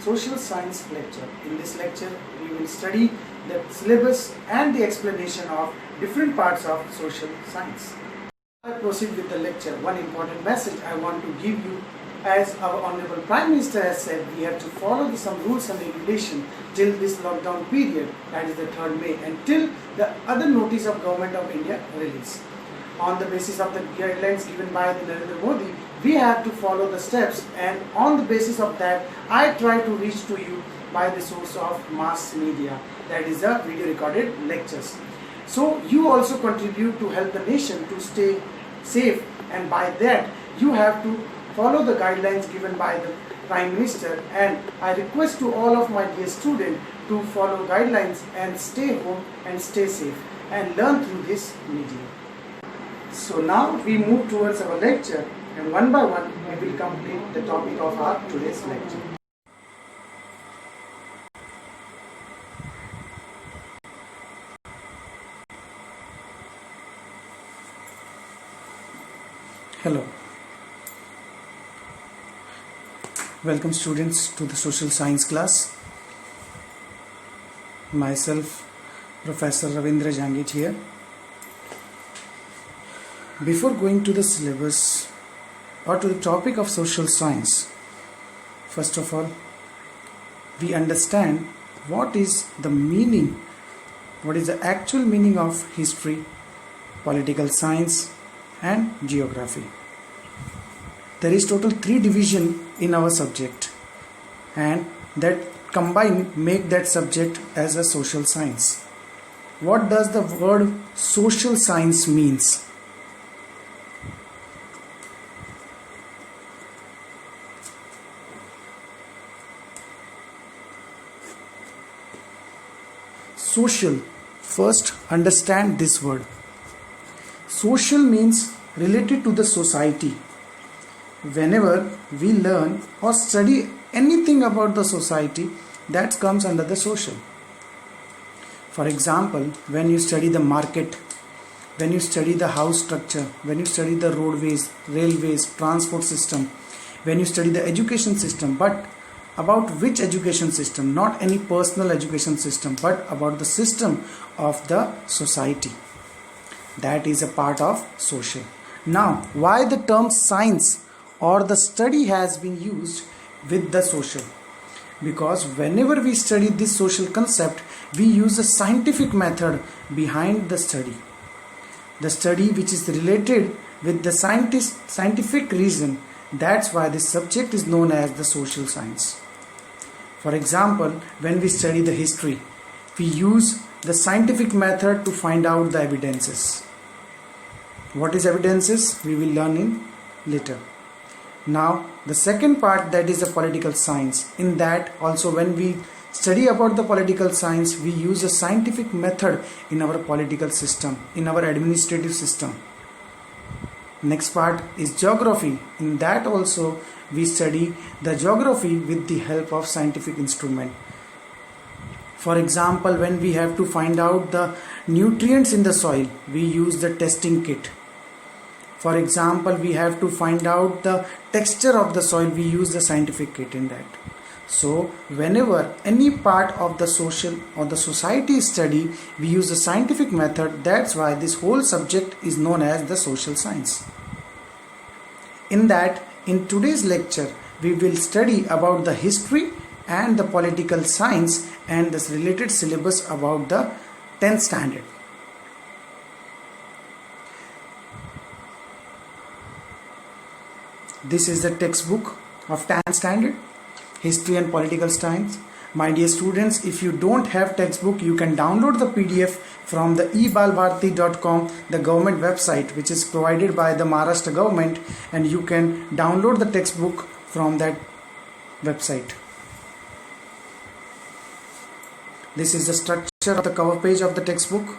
social science lecture. In this lecture, we will study the syllabus and the explanation of different parts of social science. I proceed with the lecture. One important message I want to give you, as our Honorable Prime Minister has said, we have to follow some rules and regulation till this lockdown period, that is the 3rd May, and till the other notice of Government of India release. On the basis of the guidelines given by the Narendra Modi, we have to follow the steps, and on the basis of that, I try to reach to you by the source of mass media, that is the video recorded lectures. So you also contribute to help the nation to stay safe, and by that you have to follow the guidelines given by the Prime Minister, and I request to all of my dear students to follow guidelines and stay home and stay safe and learn through this medium. So now we move towards our lecture, and one by one we will complete the topic of our today's lecture. Hello. Welcome students to the social science class. Myself, Professor Ravindra Jangit here. Before going to the syllabus or to the topic of social science, first of all, we understand what is the meaning, what is the actual meaning of history, political science and geography. There is total 3 division in our subject, and that combine make that subject as a social science. What does the word social science means? Social, first understand this word. Social means related to the society. Whenever we learn or study anything about the society, that comes under the social. For example, when you study the market, when you study the house structure, when you study the roadways, railways, transport system, when you study the education system, but about which education system? Not any personal education system, but about the system of the society. That is a part of social. Now, why the term science or the study has been used with the social? Because whenever we study this social concept, we use a scientific method behind the study. The study which is related with the scientific reason. That's why this subject is known as the social science. For example, when we study the history, we use the scientific method to find out the evidences. What is evidences? We will learn in later. Now, the second part, that is the political science. In that also, when we study about the political science, we use a scientific method in our political system, in our administrative system. Next part is geography. In that also, we study the geography with the help of scientific instrument. For example, when we have to find out the nutrients in the soil, we use the testing kit. For example, we have to find out the texture of the soil, we use the scientific kit in that. So, whenever any part of the social or the society is studied, we use a scientific method. That's why this whole subject is known as the social science. In that, in today's lecture, we will study about the history and the political science and this related syllabus about the 10th standard. This is the textbook of 10th standard, history and political science. My dear students, if you don't have textbook, you can download the PDF from the ebalbharati.com, the government website which is provided by the Maharashtra government, and you can download the textbook from that website. This is the structure of the cover page of the textbook.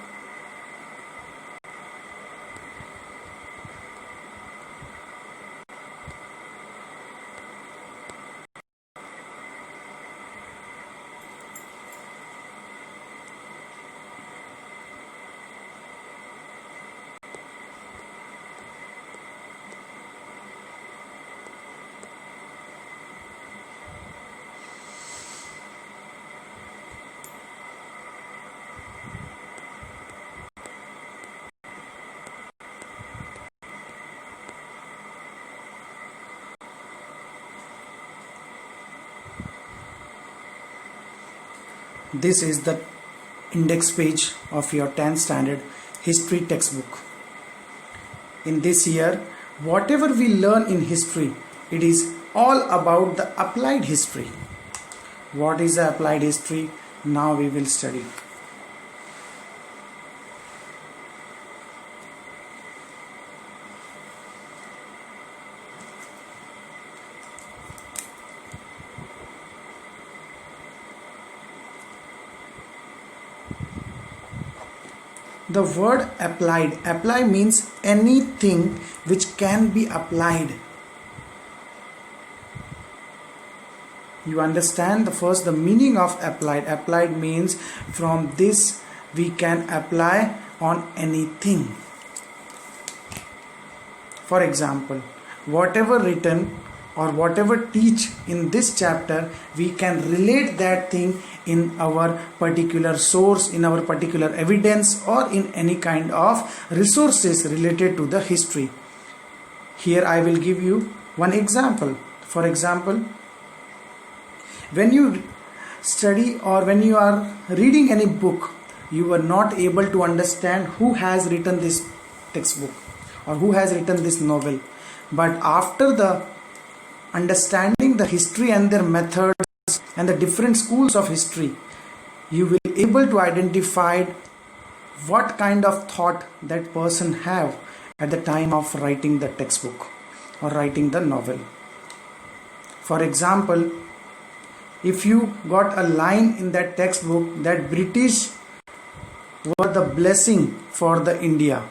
This is the index page of your 10th standard history textbook. In this year, whatever we learn in history, it is all about the applied history. What is the applied history? Now we will study. The word applied, apply means anything which can be applied. You understand the meaning of applied. Applied means from this we can apply on anything. For example, whatever written or whatever teach in this chapter, we can relate that thing in our particular source, in our particular evidence, or in any kind of resources related to the history. Here I will give you one example. For example, when you study or when you are reading any book, you are not able to understand who has written this textbook or who has written this novel. But after the understanding the history and their methods and the different schools of history, you will be able to identify what kind of thought that person have at the time of writing the textbook or writing the novel. For example, if you got a line in that textbook that British were the blessing for the India,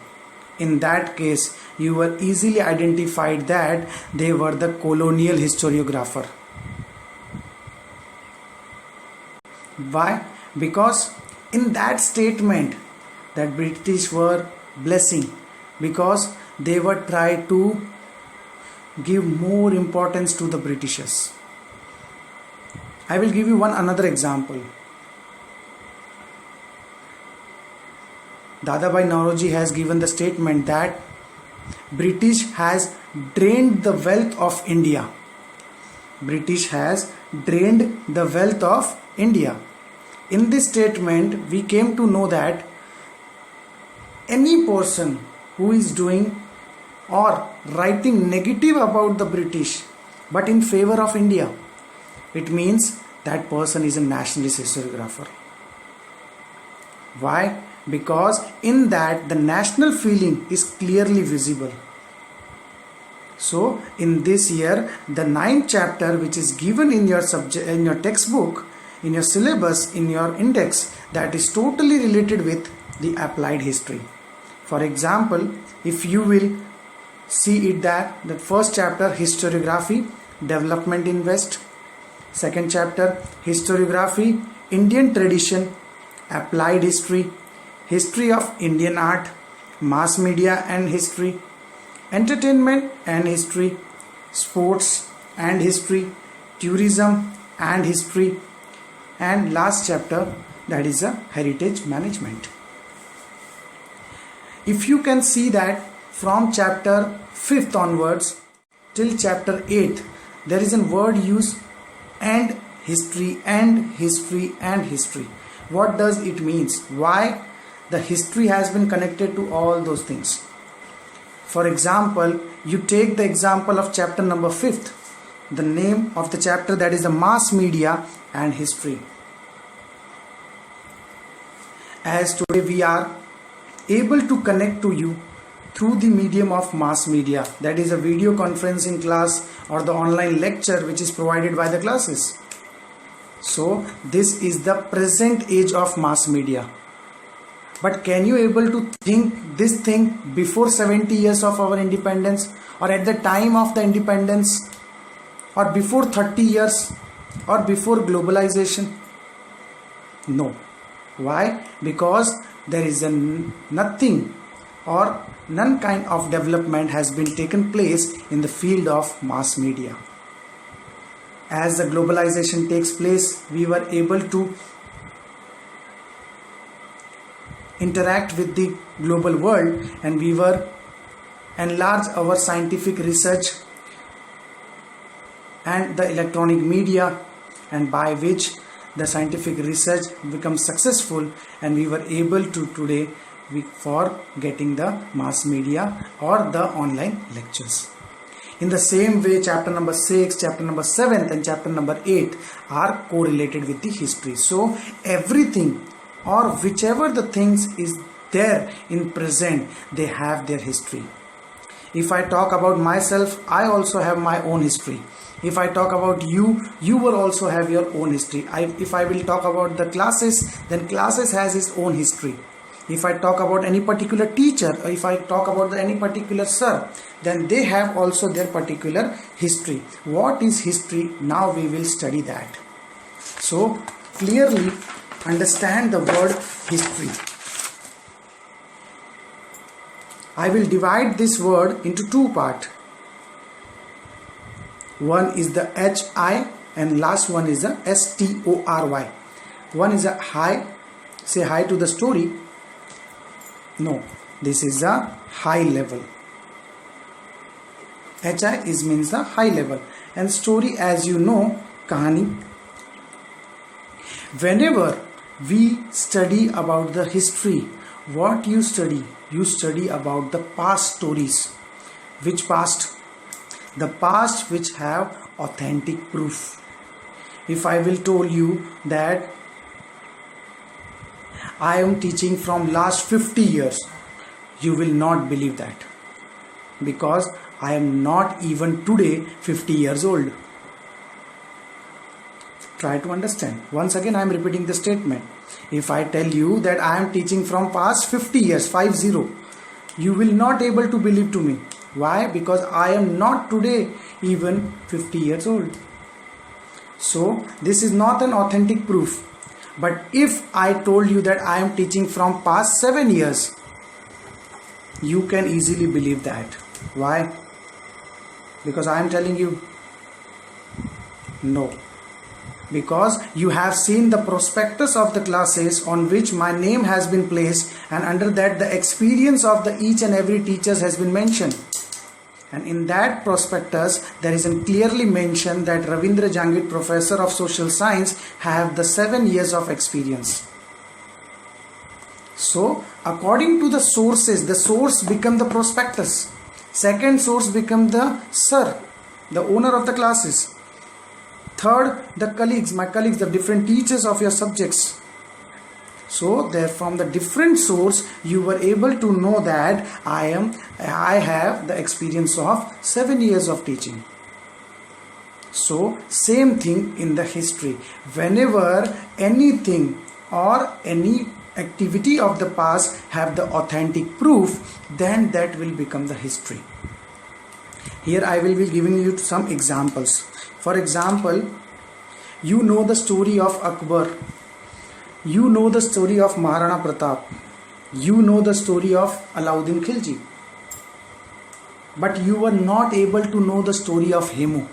in that case you will easily identified that they were the colonial historiographer. Why? Because in that statement that British were blessing, because they were trying to give more importance to the Britishers. I will give you another example. Dadabhai Naoroji has given the statement that British has drained the wealth of India. British has drained the wealth of India. In this statement, we came to know that any person who is doing or writing negative about the British but in favor of India, it means that person is a nationalist historiographer. Why? Because in that the national feeling is clearly visible. So in this year, the 9th chapter which is given in your subject, in your textbook, in your syllabus, in your index, that is totally related with the applied history. For example, if you will see it, that the first chapter, historiography, development in West. Second chapter, historiography, Indian tradition, applied history, history of Indian art, mass media and history, entertainment and history, sports and history, tourism and history, and last chapter, that is a heritage management. If you can see that from chapter 5th onwards till chapter 8th, there is a word used and history and history and history. What does it means? Why the history has been connected to all those things? For example, you take the example of chapter number 5th, the name of the chapter, that is the mass media and history. As today we are able to connect to you through the medium of mass media, that is a video conferencing class or the online lecture which is provided by the classes. So this is the present age of mass media. But can you able to think this thing before 70 years of our independence, or at the time of the independence, or before 30 years, or before globalization? No. Why? Because there is nothing or none kind of development has been taken place in the field of mass media. As the globalization takes place, we were able to interact with the global world, and we were enlarge our scientific research and the electronic media, and by which the scientific research becomes successful, and we were able to today for getting the mass media or the online lectures. In the same way, chapter number 6, chapter number 7 and chapter number 8 are correlated with the history. So everything or whichever the things is there in present, they have their history. If I talk about myself, I also have my own history. If I talk about you, you will also have your own history. If I will talk about the classes, then classes has its own history. If I talk about any particular teacher, or if I talk about any particular sir, then they have also their particular history. What is history? Now we will study that. So clearly understand the word history. I will divide this word into two parts. One is the HI and last one is the STORY. One is a high, say hi to the story. No, this is a high level. HI is means the high level, and story, as you know, kahani. Whenever we study about the history, what you study? You study about the past stories. Which past? The past which have authentic proof. If I will tell you that I am teaching from last 50 years, you will not believe that, because I am not even today 50 years old. Try to understand. Once again, I am repeating the statement. If I tell you that I am teaching from past 50 years, 50, you will not able to believe to me. Why? Because I am not today even 50 years old. So this is not an authentic proof. But if I told you that I am teaching from past 7 years, you can easily believe that. Why? Because I am telling you? No. Because you have seen the prospectus of the classes on which my name has been placed, and under that the experience of the each and every teachers has been mentioned. And in that prospectus, there is clearly mentioned that Ravindra Jangid, Professor of Social Science, have the 7 years of experience. So, according to the sources, the source become the prospectus. Second source become the sir, the owner of the classes. Third, the colleagues, my colleagues, the different teachers of your subjects. So there, from the different source, you were able to know that I have the experience of 7 years of teaching. So same thing in the history. Whenever anything or any activity of the past have the authentic proof, then that will become the history. Here I will be giving you some examples. For example, you know the story of Akbar. You know the story of Maharana Pratap. You know the story of Alauddin Khilji. But you were not able to know the story of Hemu.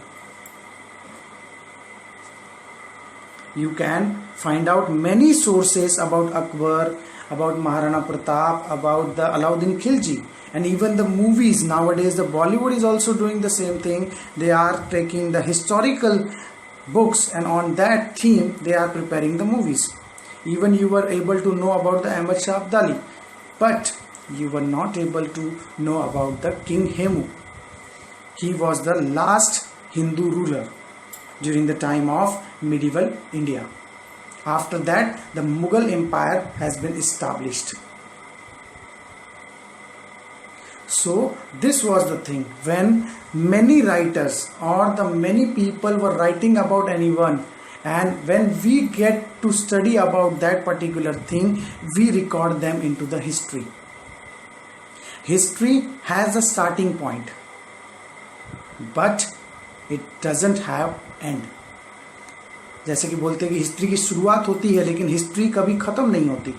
You can find out many sources about Akbar, about Maharana Pratap, about the Alauddin Khilji, and even the movies. Nowadays the Bollywood is also doing the same thing. They are taking the historical books and on that theme they are preparing the movies. Even you were able to know about the Ahmad Shah Abdali, but you were not able to know about the King Hemu. He was the last Hindu ruler during the time of medieval India. After that, the Mughal Empire has been established. So this was the thing. When many writers or the many people were writing about anyone, and when we get to study about that particular thing, we record them into the history. History has a starting point, but it doesn't have end. जैसे कि बोलते हैं कि history की शुरुआत होती है लेकिन हिस्ट्री कभी ख़त्म नहीं होती.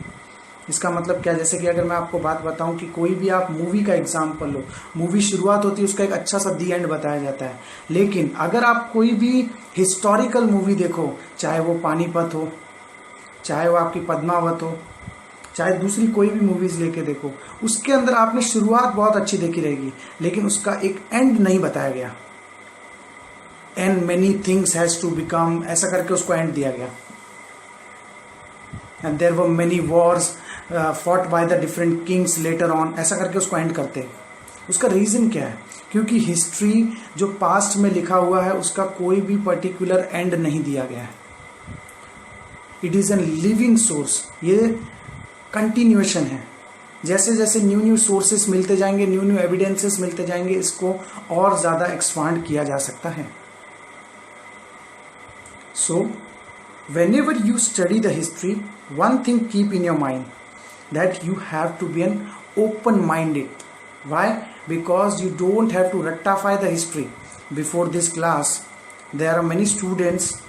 इसका मतलब क्या? जैसे कि अगर मैं आपको बात बताऊं कि कोई भी आप मूवी का एग्जाम्पल लो, मूवी शुरुआत होती है, उसका एक अच्छा सा दी एंड बताया जाता है. लेकिन अगर आप कोई भी हिस्टोरिकल मूवी देखो, चाहे वो पानीपत हो, चाहे वो आपकी पद्मावत हो, चाहे दूसरी कोई भी मूवीज लेके देखो, उसके अंदर आपने शुरुआत बहुत अच्छी देखी रहेगी लेकिन उसका एक एंड नहीं बताया गया. And many things has to become, ऐसा करके उसको एंड दिया गया. and there were many wars fought by the different kings later on, ऐसा करके उसको एंड करते हैं। उसका रीज़न क्या है? क्योंकि हिस्ट्री जो पास्ट में लिखा हुआ है उसका कोई भी पर्टिकुलर एंड नहीं दिया गया है। It is an living source, ये कंटिन्यूएशन है। जैसे जैसे न्यू सोर्सेस मिलते जाएंगे, न्यू एविडेंसेस मिलते जाएंगे, इसको और ज़्यादा एक्सपांड किया जा सकता है। सो whenever you study the history, one thing keep in your mind that you have to be an open-minded. Why? Because you don't have to rectify the history. Before this class, there are many students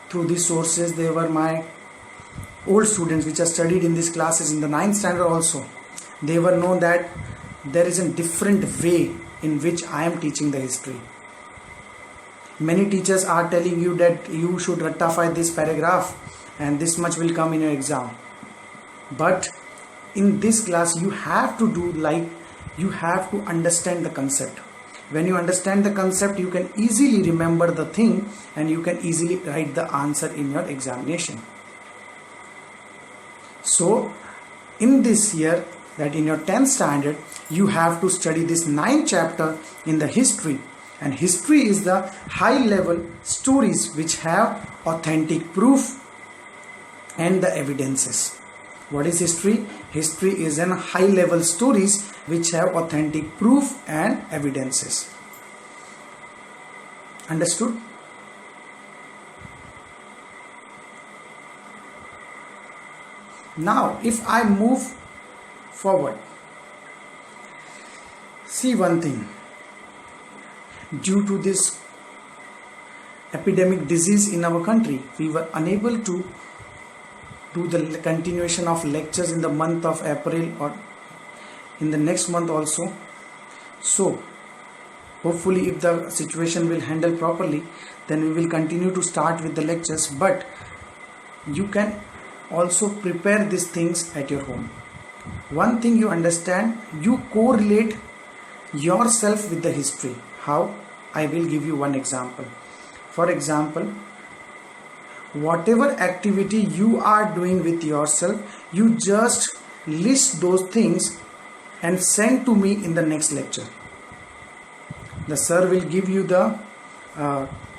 through these sources. They were my old students which are studied in these classes in the 9th standard also. They were know that there is a different way in which I am teaching the history. Many teachers are telling you that you should rectify this paragraph and this much will come in your exam. But in this class you have to do like you have to understand the concept. When you understand the concept, you can easily remember the thing and you can easily write the answer in your examination. So in this year, that in your 10th standard, you have to study this 9th chapter in the history. And history is the high level stories which have authentic proof and the evidences. What is history? History is an high level stories which have authentic proof and evidences. Understood? Now if I move forward, see one thing. Due to this epidemic disease in our country, we were unable to do the continuation of lectures in the month of April or in the next month also. So hopefully if the situation will handle properly, then we will continue to start with the lectures, but you can also prepare these things at your home. One thing you understand, you correlate yourself with the history. How? I will give you one example. For example, whatever activity you are doing with yourself, you just list those things and send to me in the next lecture. The sir will give you the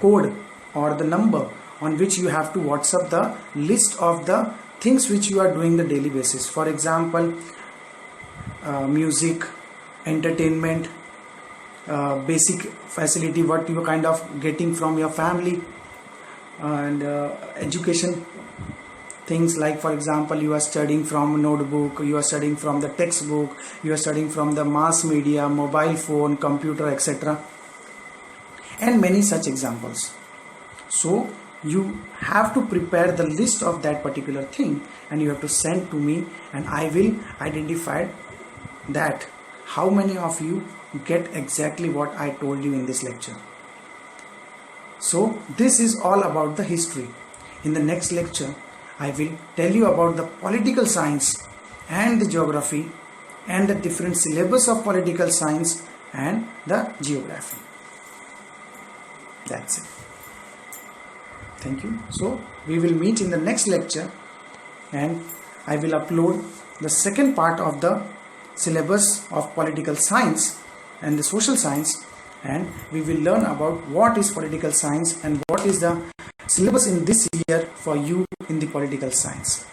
code or the number on which you have to WhatsApp the list of the things which you are doing the daily basis. For example, music, entertainment, basic facility what you are kind of getting from your family, and education things like, for example, you are studying from notebook, you are studying from the textbook, you are studying from the mass media, mobile phone, computer, etc., and many such examples. So you have to prepare the list of that particular thing and you have to send to me, and I will identify that how many of you get exactly what I told you in this lecture. So this is all about the history. In the next lecture, I will tell you about the political science and the geography and the different syllabus of political science and the geography. That's it. Thank you. So we will meet in the next lecture and I will upload the second part of the syllabus of political science and the social science, and we will learn about what is political science and what is the syllabus in this year for you in the political science.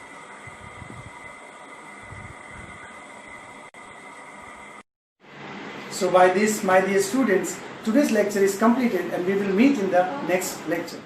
So by this, my dear students, today's lecture is completed and we will meet in the next lecture.